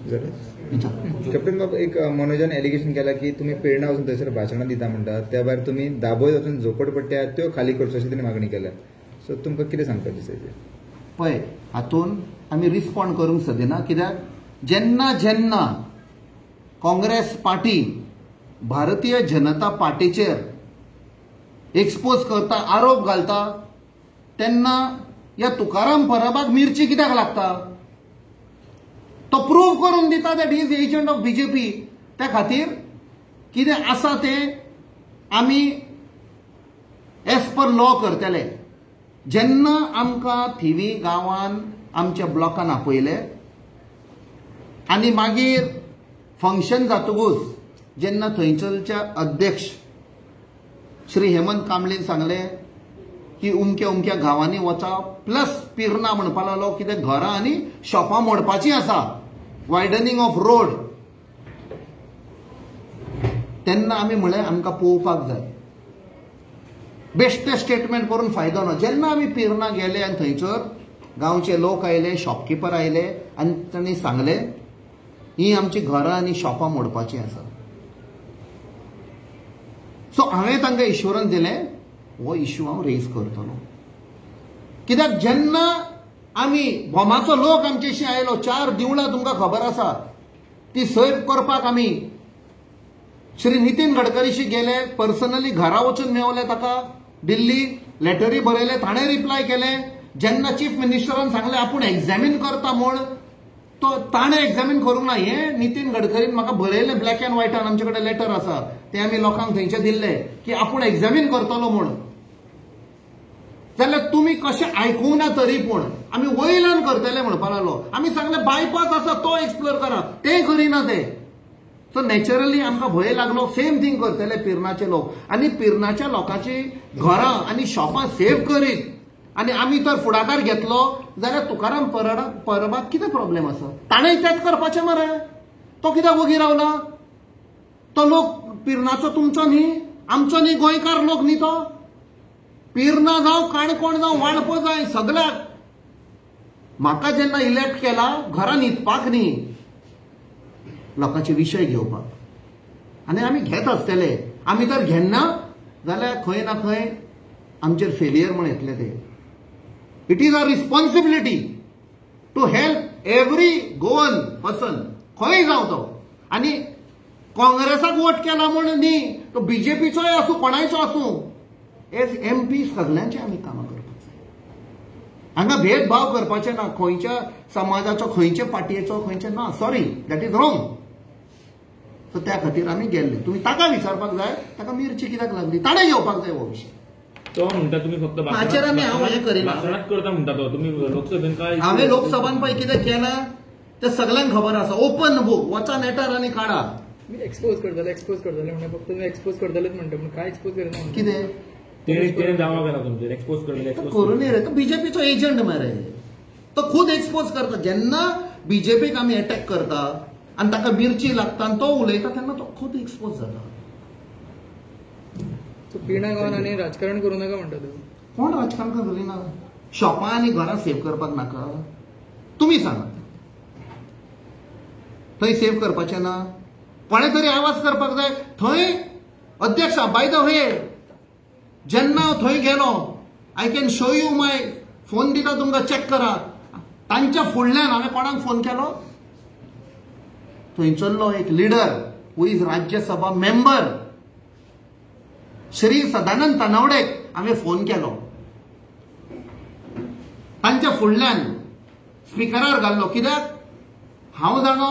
Captain बाब, एक मनोजान allegation केला की तुम्ही पेडणा वचून थंयसर भाशणां दिता म्हणटा, त्या भायर तुम्ही दाबोळे वचून झोपडपट्ट्या त्यो खाली करच्यो अशी ताणें मागणी केल्या. सो तुमकां कितें सांगपाक दिसता? पळय, हातून आमी रिस्पॉन्ड करूंक सोदिना. कित्याक जेन्ना जेन्ना काँग्रेस पार्टी भारतीय जनता पार्टीचेर एक्सपोज करता, आरोप घालता, तेन्ना ह्या तुकाराम परबाक मिरची कित्याक लागता? तो प्रूव्ह करून दिता that he is agent of BJP. त्या खातीर कितें आसा तें आमी एज पर लॉ करतले. जेन्ना आमकां थिवी गांवान आमच्या ब्लॉकान आपयले आनी मागीर फंक्शन जातकूच जेन्ना थंयसरच्या अध्यक्ष श्री हेमंत कांबळेन सांगलें की उमक्या उमक्या गांवांनी वचप, प्लस पिर्ना म्हणपा लागलो कितें घरां आनी शॉपां मोडपाचीं आसा, वायडनिंग ऑफ रोड, तेन्ना आमी म्हळें आमकां पळोवपाक जाय. बेश्टे स्टेटमेंट करून फायदो ना. जेन्ना आमी पिर्ना गेले आनी थंयसर गांवचे लोक आयले, शॉपकीपर आयले आनी तांणी सांगलें ही आमची घरां आनी शॉपां मोडपाचीं आसा. सो हांवें तांकां इश्योरन्स दिलें हो इश्यू हांव रेज करतलो. कित्याक जेन्ना आमी भोमाचो लोक आमचेशी आयलो, 4 देवळां तुमकां खबर आसा, ती सेव्ह करपाक आमी श्री नितीन गडकरीशी गेले, पर्सनली घरा वचून मेवले ताका, दिल्ली लेटरी बरयले, ताणें रिप्लाय केलें. जेन्ना चीफ मिनिस्टरान सांगलें आपूण एग्जामीन करता म्हूण, तो ताणें एग्जामीन करूंक ना. हें नितीन गडकरीन म्हाका बरयलें ब्लॅक एंड व्हायटान, आमचे कडेन लेटर आसा, तें आमी लोकांक थंयचे दिल्ले की आपूण एग्जामीन करतलो म्हूण. जाल्यार तुमी कशें आयकूंक ना तरी पूण आमी वयल्यान करतले म्हणपा लागलो. आमी सांगलें बायपास आसा तो एक्सप्लोर करा, तें करिना ते. सो नॅचरली आमकां भंय लागलो. सेम थिंग करतले पिर्नाचे लोक, आनी पिर्नाच्या लोकांची घरां आनी शॉपां सेव्ह करीत आनी आमी तर फुडाकार घेतलो जाल्यार तुकाराम परबाक कितें प्रॉब्लेम आसा? ताणें तेंच करपाचें मरे. तो कित्याक वगी रावला? तो लोक पिर्नाचो तुमचो न्ही, आमचो न्ही, गोंयकार लोक न्ही तो. पिर्ना जावं, काणकोण जावं, वाळपय जाय, सगळ्याक. म्हाका जेन्ना इलेक्ट केला घरां न्हिदपाक न्ही, लोकांचे विशय घेवपाक. आनी आमी घेत आसतले. आमी तर घेना जाल्यार खंय ना खंय आमचेर फेलियर म्हण येतले ते. It is a responsibility to help every Goan person, खंय जावं तो. आनी काँग्रेसाक वोट केला म्हूण न्ही, तो बीजेपीचोय आसूं, कोणायचो आसूं, एज MP सगळ्यांचे आमी कामां करपाक जाय. हांगा भेदभाव करपाचे ना, खंयच्या समाजाचो, खंयच्या पार्टयेचो, खंयचे ना. Sorry, that is wrong. So त्या खातीर आमी गेल्ले. तुमी ताका विचारपाक जाय ताका मिरची कित्याक लागली, ताणें घेवपाक जाय हो विशय. तो म्हणटा तुमी फक्त हाचेर आमी हांव हें करिना. भाशणांत करता म्हणटा तो. तुमी लोकसभेन काय? हांवें लोकसभान पळय कितें केलां तें सगळ्यांक खबर आसा. ओपन बुक, वचा नेटार आनी काडा. एक्सपोज करतले म्हणजे फक्त तुम्ही एक्सपोज करतलेच म्हणटा, पण काय एक्सपोज करना कितें तेणे दावा केला तुमचेर एक्सपोज करतले. करून रे, तो बीजेपीचो एजंट मरे. तो खूद एक्सपोज करता. जेन्ना बीजेपीक आमी अटॅक करता आनी ताका मिरची लागता आनी तो उलयता तेन्ना तो खूद एक्सपोज जाता. पिर्णा गांवान आनी राजकारण करूं नाका म्हणटा तूं. कोण राजकारण करिना? शॉपां आनी घरां सेव्ह करपाक नाका? तुमी सांगात. थंय सेव्ह करपाचें ना? कोणें तरी आवाज करपाक जाय. थंय अध्यक्ष, बाय द वे, जेन्ना हांव थंय गेलो, I can show you my phone दिता तुमकां, चॅक करा. तांच्या फुडल्यान हांवें कोणाक फोन केलो? थंयसरलो एक leader who is Rajya Sabha member Shri Sadanand Tanawade हांवें फोन केलो. तांच्या फुडल्यान स्पिकरार घाल्लो. कित्याक हांव जाणो